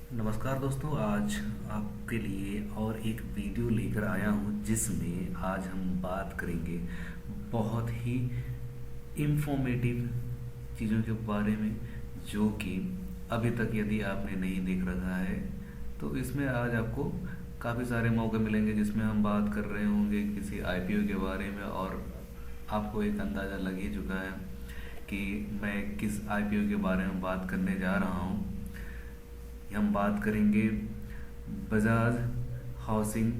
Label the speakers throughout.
Speaker 1: नमस्कार दोस्तों, आज आपके लिए और एक वीडियो लेकर आया हूँ जिसमें आज हम बात करेंगे बहुत ही इंफॉर्मेटिव चीज़ों के बारे में, जो कि अभी तक यदि आपने नहीं देख रखा है तो इसमें आज आपको काफ़ी सारे मौके मिलेंगे जिसमें हम बात कर रहे होंगे किसी आईपीओ के बारे में। और आपको एक अंदाज़ा लग ही चुका है कि मैं किस आईपीओ के बारे में बात करने जा रहा हूँ। हम बात करेंगे Bajaj housing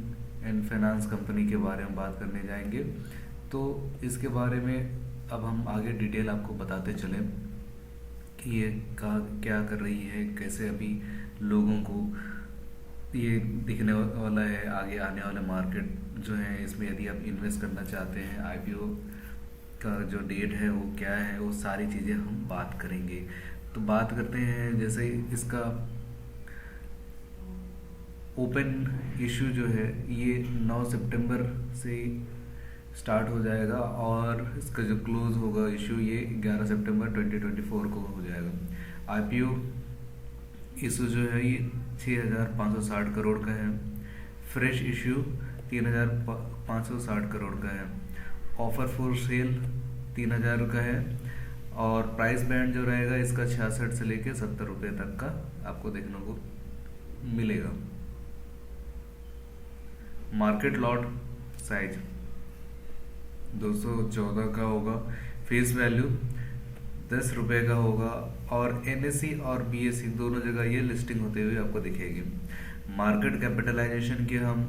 Speaker 1: and finance company के बारे में बात करने जाएंगे। तो इसके बारे में अब हम आगे डिटेल आपको बताते चलें कि ये क्या कर रही है, कैसे अभी लोगों को ये दिखने वाला है आगे आने वाला मार्केट जो है, इसमें यदि आप इन्वेस्ट करना चाहते हैं आईपीओ का जो डेट है वो क्या है, वो सारी चीज़ें हम बात करेंगे। तो बात करते हैं जैसे इसका ओपन इशू जो है ये 9 सितंबर से स्टार्ट हो जाएगा और इसका जो क्लोज होगा इशू ये 11 सितंबर 2024 को हो जाएगा। आईपीओ इशू जो है ये 6,560 करोड़ का है। फ्रेश इशू 3,560 करोड़ का है। ऑफर फॉर सेल 3,000 का है और प्राइस बैंड जो रहेगा इसका 66 से लेके 70 रुपये तक का आपको देखने को मिलेगा। मार्केट लॉट साइज 214 का होगा। फेस वैल्यू 10 रुपये का होगा और एनएससी और बीएससी दोनों जगह ये लिस्टिंग होते हुए आपको दिखेगी। मार्केट कैपिटलाइजेशन की हम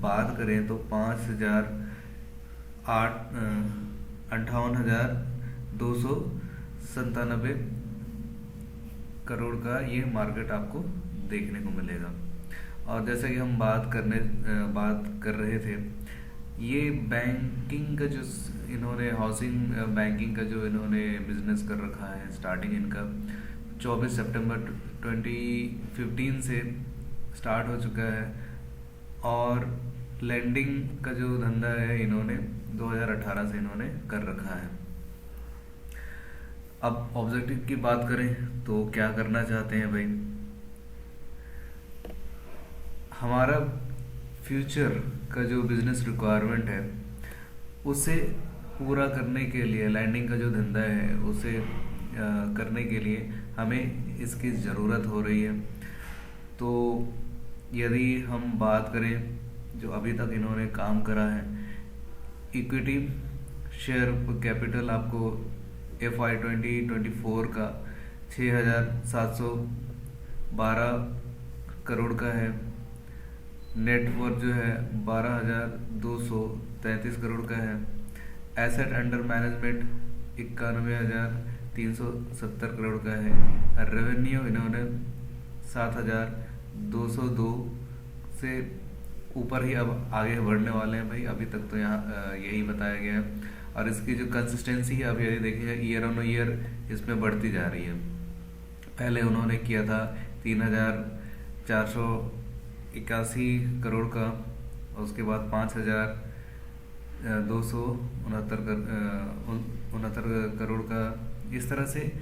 Speaker 1: बात करें तो 58,297 करोड़ का ये मार्केट आपको देखने को मिलेगा। और जैसे कि हम बात कर रहे थे, ये बैंकिंग का जो इन्होंने हाउसिंग बैंकिंग का जो इन्होंने बिजनेस कर रखा है, स्टार्टिंग इनका 24 सितंबर 2015 से स्टार्ट हो चुका है और लैंडिंग का जो धंधा है इन्होंने 2018 से इन्होंने कर रखा है। अब ऑब्जेक्टिव की बात करें तो क्या करना चाहते हैं भाई, हमारा फ्यूचर का जो बिजनेस रिक्वायरमेंट है उसे पूरा करने के लिए, लैंडिंग का जो धंधा है उसे करने के लिए हमें इसकी ज़रूरत हो रही है। तो यदि हम बात करें जो अभी तक इन्होंने काम करा है, इक्विटी शेयर कैपिटल आपको FY 2024 का 6,712 करोड़ का है। नेटवर्थ जो है 12,233 करोड़ का है। एसेट अंडर मैनेजमेंट 91,370 करोड़ का है। रेवेन्यू इन्होंने 7,202 से ऊपर ही अब आगे बढ़ने वाले हैं भाई, अभी तक तो यहाँ यही बताया गया है। और इसकी जो कंसिस्टेंसी है अब यदि देखें ईयर ऑन ईयर इसमें बढ़ती जा रही है। पहले उन्होंने किया था 3,481 करोड़ का, उसके बाद 5,269 करोड़ का। इस तरह से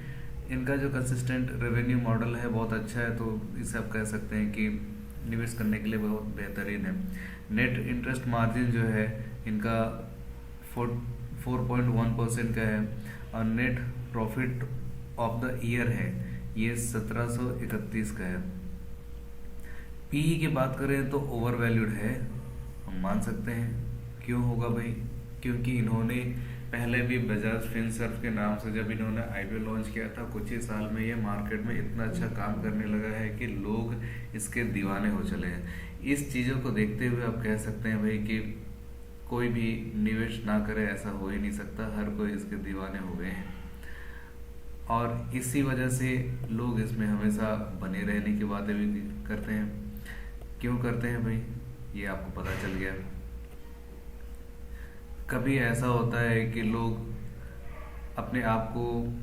Speaker 1: इनका जो कंसिस्टेंट रेवेन्यू मॉडल है बहुत अच्छा है, तो इसे आप कह सकते हैं कि निवेश करने के लिए बहुत बेहतरीन है। नेट इंटरेस्ट मार्जिन जो है इनका 4.1% का है और net profit of the year है ये 1731 का है। पीई की बात करें तो ओवर वैल्यूड है, हम मान सकते हैं। क्यों होगा भाई, क्योंकि इन्होंने पहले भी बजाज फिनसर्व के नाम से जब इन्होंने आईपीओ लॉन्च किया था कुछ ही साल में ये मार्केट में इतना अच्छा काम करने लगा है कि लोग इसके दीवाने हो चले हैं। इस चीज़ों को देखते हुए आप कह सकते हैं भाई कि कोई भी निवेश ना करे ऐसा हो ही नहीं सकता, हर कोई इसके दीवाने हो गए हैं। और इसी वजह से लोग इसमें हमेशा बने रहने की बातें भी करते हैं। क्यों करते हैं भाई, ये आपको पता चल गया। कभी ऐसा होता है कि लोग अपने आप को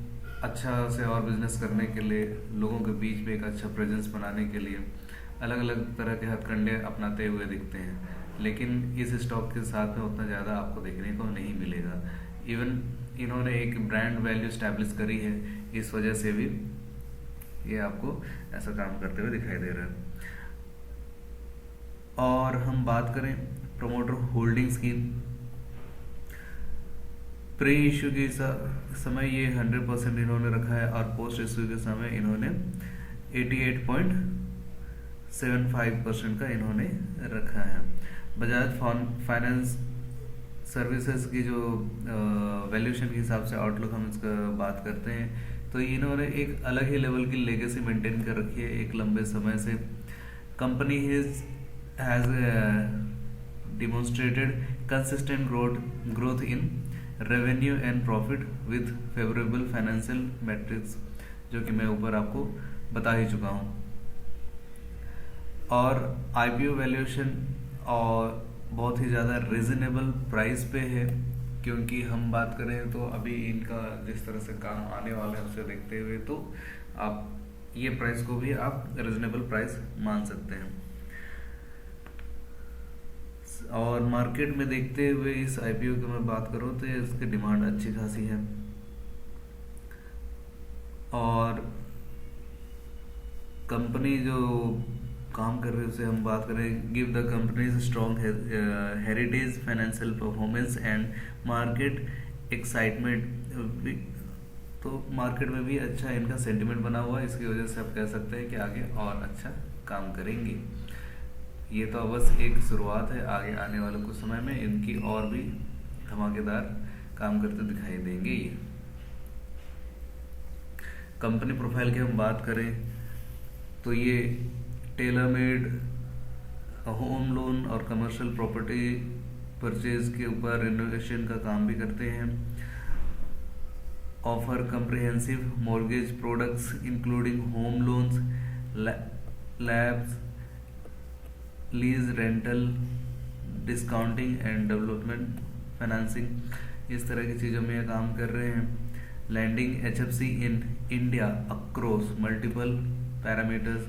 Speaker 1: अच्छा से और बिजनेस करने के लिए, लोगों के बीच में एक अच्छा प्रेजेंस बनाने के लिए अलग अलग तरह के हथकंडे अपनाते हुए दिखते हैं, लेकिन इस स्टॉक के साथ में उतना ज़्यादा आपको देखने को नहीं मिलेगा। इवन इन्होंने एक ब्रांड वैल्यू स्टैब्लिश करी है, इस वजह से भी ये आपको ऐसा काम करते हुए दिखाई दे रहा है। और हम बात करें प्रमोटर होल्डिंग्स की, प्री इश्यू के समय ये 100% इन्होंने रखा है और पोस्ट इश्यू के समय इन्होंने 88.75% का इन्होंने रखा है। बजाज फाइनेंस सर्विसेज की जो वैल्यूएशन के हिसाब से आउटलुक हम इसका बात करते हैं तो इन्होंने एक अलग ही लेवल की लेगेसी मेंटेन कर रखी है एक लंबे समय से। Company has demonstrated consistent growth in revenue and profit with favorable financial metrics, जो कि मैं ऊपर आपको बता ही चुका हूँ। और IPO वैल्यूएशन और बहुत ही ज़्यादा रिजनेबल प्राइस पे है, क्योंकि हम बात करें तो अभी इनका जिस तरह से काम आने वाला है उसे देखते हुए तो आप ये प्राइस को भी आप रिजनेबल प्राइस मान सकते हैं। और मार्केट में देखते हुए इस IPO की मैं बात करूँ तो इसकी डिमांड अच्छी खासी है। और कंपनी जो काम कर रही है उसे हम बात करें, give the companies strong heritage, financial performance and market excitement. तो मार्केट में भी अच्छा इनका सेंटिमेंट बना हुआ है, इसकी वजह से आप कह सकते हैं कि आगे और अच्छा काम करेंगे। ये तो बस एक शुरुआत है, आगे आने वाले कुछ समय में इनकी और भी धमाकेदार काम करते दिखाई देंगे। ये कंपनी प्रोफाइल की हम बात करें तो ये टेलर मेड होम लोन और कमर्शियल प्रॉपर्टी परचेज के ऊपर रिनोवेशन का काम भी करते हैं। Offer comprehensive mortgage products including home loans, labs, lease rental, discounting and development financing, इस तरह की चीज़ों में ये काम कर रहे हैं। Lending HFC in India across multiple parameters,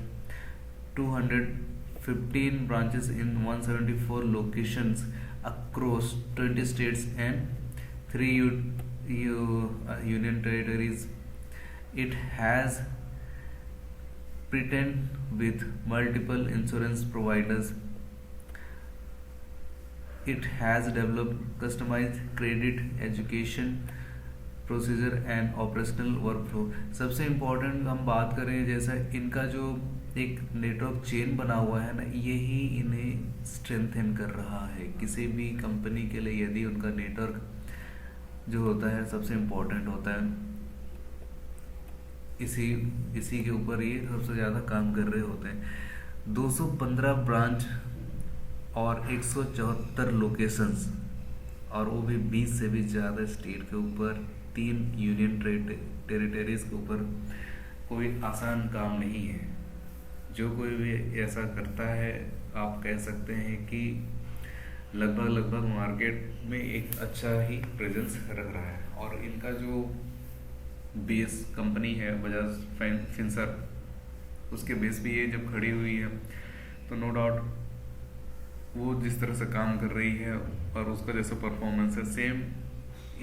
Speaker 1: 215 branches in 174 locations across 20 states and 3 union territories. It has partnered with multiple insurance providers. It has developed customized credit education procedure and operational workflow. सबसे important हम बात करें, जैसा इनका जो एक network chain बना हुआ है ना, यही इन्हें स्ट्रेंथन कर रहा है। किसी भी कंपनी के लिए यदि उनका नेटवर्क जो होता है सबसे इम्पोर्टेंट होता है, इसी के ऊपर ये सबसे ज़्यादा काम कर रहे होते हैं। 215 ब्रांच और 174 लोकेशंस, और वो भी 20 से भी ज़्यादा स्टेट के ऊपर, 3 यूनियन टेरिटरीज के ऊपर। कोई आसान काम नहीं है। जो कोई भी ऐसा करता है आप कह सकते हैं कि लगभग मार्केट में एक अच्छा ही प्रेजेंस रख रहा है। और इनका जो बेस कंपनी है बजाज फिंसर, उसके बेस पे ये जब खड़ी हुई है तो नो डाउट वो जिस तरह से काम कर रही है और उसका जैसा परफॉर्मेंस है, सेम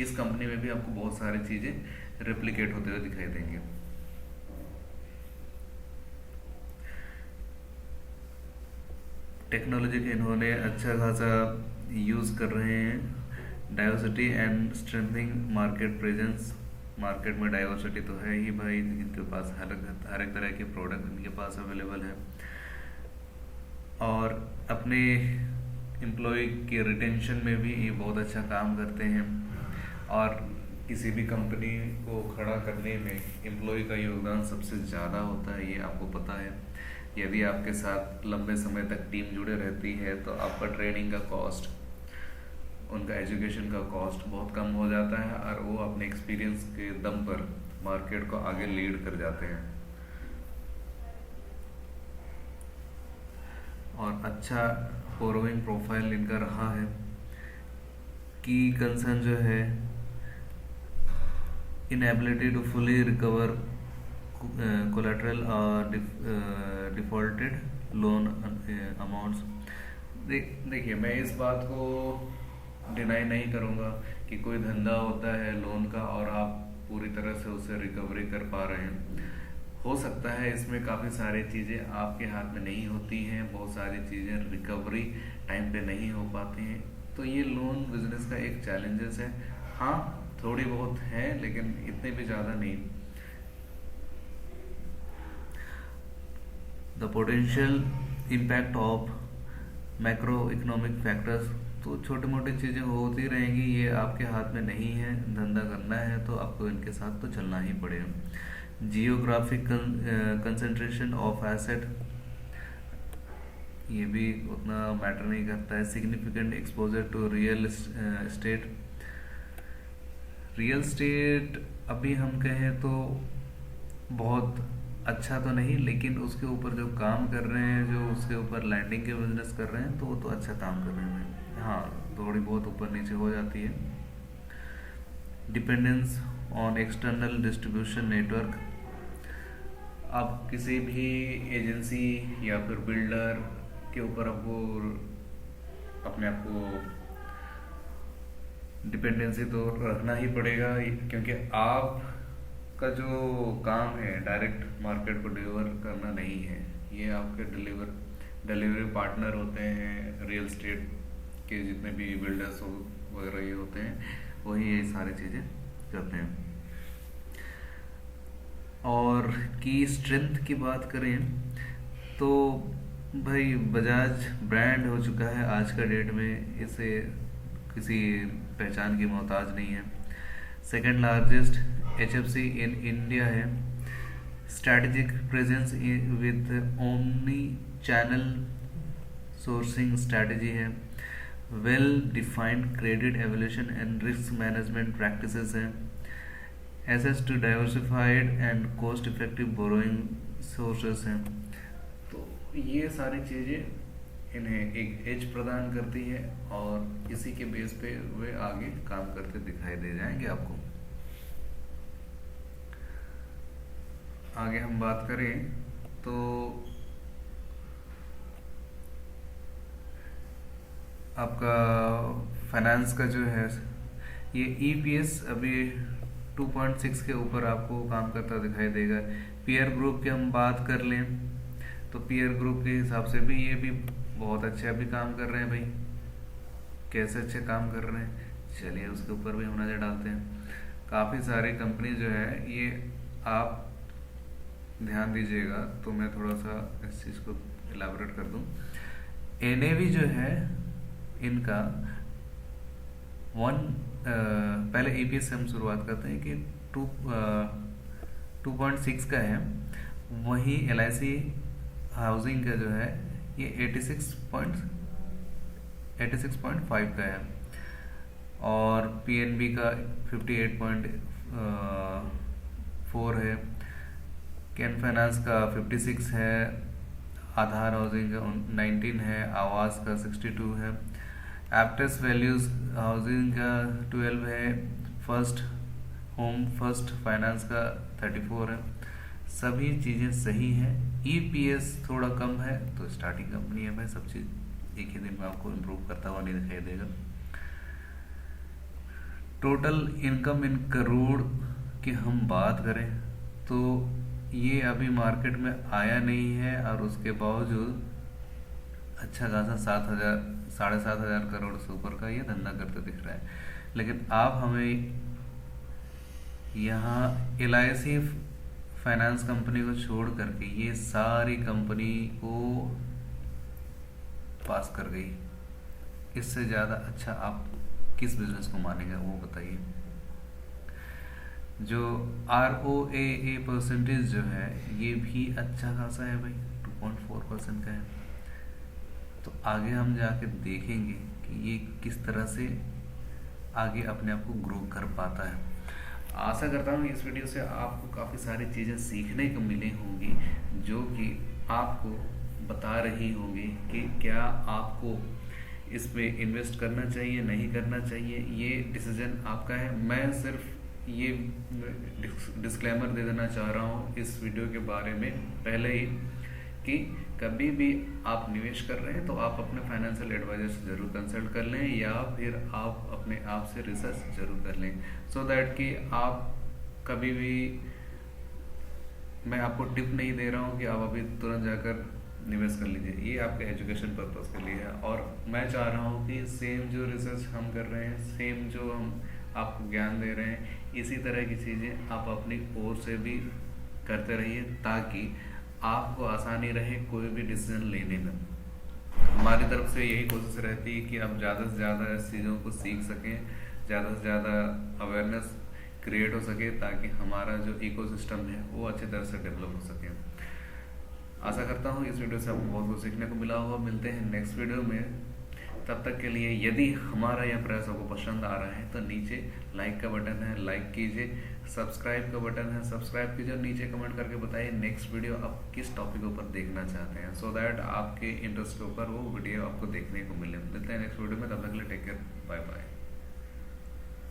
Speaker 1: इस कंपनी में भी आपको बहुत सारी चीज़ें रेप्लिकेट होते हुए दिखाई देंगे। टेक्नोलॉजी के इन्होंने अच्छा खासा यूज़ कर रहे हैं। Diversity and strengthening market presence, market में डाइवर्सिटी तो है ही भाई, इनके पास हर एक तरह के प्रोडक्ट इनके पास अवेलेबल है। और अपने एम्प्लॉय के रिटेंशन में भी ये बहुत अच्छा काम करते हैं। और किसी भी कंपनी को खड़ा करने में एम्प्लॉय का योगदान सबसे ज़्यादा होता है, ये आपको पता है। यदि आपके साथ लंबे समय तक टीम जुड़े रहती है तो आपका ट्रेनिंग का कॉस्ट, उनका एजुकेशन का कॉस्ट बहुत कम हो जाता है और वो अपने एक्सपीरियंस के दम पर मार्केट को आगे लीड कर जाते हैं। और अच्छा बोरोइंग प्रोफाइल इनका रहा है। की कंसर्न जो है inability to fully recover collateral और डिफॉल्टेड लोन अमाउंट्स। देखिए मैं इस बात को डिनाई नहीं करूँगा कि कोई धंधा होता है लोन का और आप पूरी तरह से उसे रिकवरी कर पा रहे हैं। हो सकता है इसमें काफ़ी सारी चीज़ें आपके हाथ में नहीं होती हैं, बहुत सारी चीज़ें रिकवरी टाइम पे नहीं हो पाती हैं, तो ये लोन बिजनेस का एक चैलेंजेस है। हाँ, थोड़ी बहुत है लेकिन इतने भी ज़्यादा नहीं। The potential impact of macro economic factors, तो छोटी मोटी चीज़ें होती रहेंगी, ये आपके हाथ में नहीं है। धंधा करना है तो आपको इनके साथ तो चलना ही पड़ेगा। जियोग्राफिक कंसंट्रेशन ऑफ एसेट, ये भी उतना मैटर नहीं करता है। Significant exposure to real estate, real estate अभी हम कहें तो बहुत अच्छा तो नहीं, लेकिन उसके ऊपर जो काम कर रहे हैं, जो उसके ऊपर लैंडिंग के बिजनेस कर रहे हैं, तो वो तो अच्छा काम कर रहे हैं। हाँ, थोड़ी बहुत ऊपर नीचे हो जाती है। Dependence on external distribution network, आप किसी भी एजेंसी या फिर बिल्डर के ऊपर आपको अपने आप को डिपेंडेंसी तो रखना ही पड़ेगा, क्योंकि आप का जो काम है डायरेक्ट मार्केट को डिलीवर करना नहीं है। ये आपके डिलीवरी पार्टनर होते हैं, रियल स्टेट के जितने भी बिल्डर्स वगैरह ये होते हैं, वही ये सारी चीज़ें करते हैं। और की स्ट्रेंथ की बात करें तो भाई बजाज ब्रांड हो चुका है आज का डेट में, इसे किसी पहचान की मोहताज नहीं है। Second largest HFC in India है। Strategic presence with omni channel sourcing strategy है। Well defined credit evolution and risk management practices हैं। Access to diversified and cost effective borrowing sources हैं। तो ये सारी चीज़ें इन्हें एक एज प्रदान करती है और इसी के बेस पे वे आगे काम करते दिखाई दे जाएंगे आपको। आगे हम बात करें तो आपका फाइनेंस का जो है ये EPS अभी 2.6 के ऊपर आपको काम करता दिखाई देगा। पीयर ग्रुप की हम बात कर लें तो पीयर ग्रुप के हिसाब से भी ये भी बहुत अच्छे अभी काम कर रहे हैं भाई। कैसे अच्छे काम कर रहे हैं, चलिए उसके ऊपर भी हम नज़र डालते हैं। काफ़ी सारी कंपनी जो है ये आप ध्यान दीजिएगा, तो मैं थोड़ा सा इस चीज़ को इलाबोरेट कर दूं। NAV जो है इनका पहले EPS से हम शुरुआत करते हैं कि 2.6 का है। वहीं LIC हाउसिंग का जो है ये 86.5 का है और PNB का 58.4 है। कैन फाइनेंस का 56 है, आधार हाउसिंग का 19 है, आवास का 62 है, एप्टेस वैल्यूज हाउसिंग का 12 है, फर्स्ट फाइनेंस का 34 है। सभी चीज़ें सही हैं। EPS थोड़ा कम है तो स्टार्टिंग कंपनी है भाई, सब चीज़ एक ही दिन में आपको इम्प्रूव करता हुआ नहीं दिखाई देगा। टोटल इनकम इन करोड़ की हम बात करें तो ये अभी मार्केट में आया नहीं है और उसके बावजूद अच्छा खासा 7,000 करोड़ से ऊपर का ये धंधा करते दिख रहा है। लेकिन आप हमें यहाँ LIC फाइनेंस कंपनी को छोड़ करके ये सारी कंपनी को पास कर गई। इससे ज़्यादा अच्छा आप किस बिजनेस को मानेंगे वो बताइए। जो ROAA परसेंटेज जो है ये भी अच्छा खासा है भाई, 2.4% का है। तो आगे हम जाके देखेंगे कि ये किस तरह से आगे अपने आप को ग्रो कर पाता है। आशा करता हूँ इस वीडियो से आपको काफ़ी सारी चीज़ें सीखने को मिली होंगी, जो कि आपको बता रही होंगी कि क्या आपको इस पे इन्वेस्ट करना चाहिए, नहीं करना चाहिए। ये डिसीजन आपका है। मैं सिर्फ ये डिस्क्लेमर दे देना चाह रहा हूँ इस वीडियो के बारे में पहले ही कि कभी भी आप निवेश कर रहे हैं तो आप अपने फाइनेंशियल एडवाइजर से ज़रूर कंसल्ट कर लें या फिर आप अपने आप से रिसर्च ज़रूर कर लें, सो दैट कि आप कभी भी मैं आपको टिप नहीं दे रहा हूँ कि आप अभी तुरंत जाकर निवेश कर लीजिए, ये आपके एजुकेशन पर्पस के लिए है। और मैं चाह रहा हूँ कि सेम जो रिसर्च हम कर रहे हैं, सेम जो हम आपको ज्ञान दे रहे हैं, इसी तरह की चीज़ें आप अपनी ओर से भी करते रहिए, ताकि आपको आसानी रहे कोई भी डिसीजन लेने में। हमारी तरफ से यही कोशिश रहती है कि आप ज़्यादा से ज़्यादा इस चीज़ों को सीख सकें, ज़्यादा से ज़्यादा अवेयरनेस क्रिएट हो सके, ताकि हमारा जो इकोसिस्टम है वो अच्छी तरह से डेवलप हो सके। आशा करता हूँ इस वीडियो से आपको बहुत कुछ सीखने को मिला होगा। मिलते हैं नेक्स्ट वीडियो में, तब तक के लिए यदि हमारा यह प्रयास आपको पसंद आ रहा है तो नीचे लाइक का बटन है, लाइक कीजिए, सब्सक्राइब का बटन है, सब्सक्राइब कीजिए, और नीचे कमेंट करके बताइए नेक्स्ट वीडियो आप किस टॉपिक के ऊपर देखना चाहते हैं, सो दैट आपके इंटरेस्ट के ऊपर वो वीडियो आपको देखने को मिले। मिलते हैं नेक्स्ट वीडियो में, तब तक के लिए टेक केयर, बाय बाय।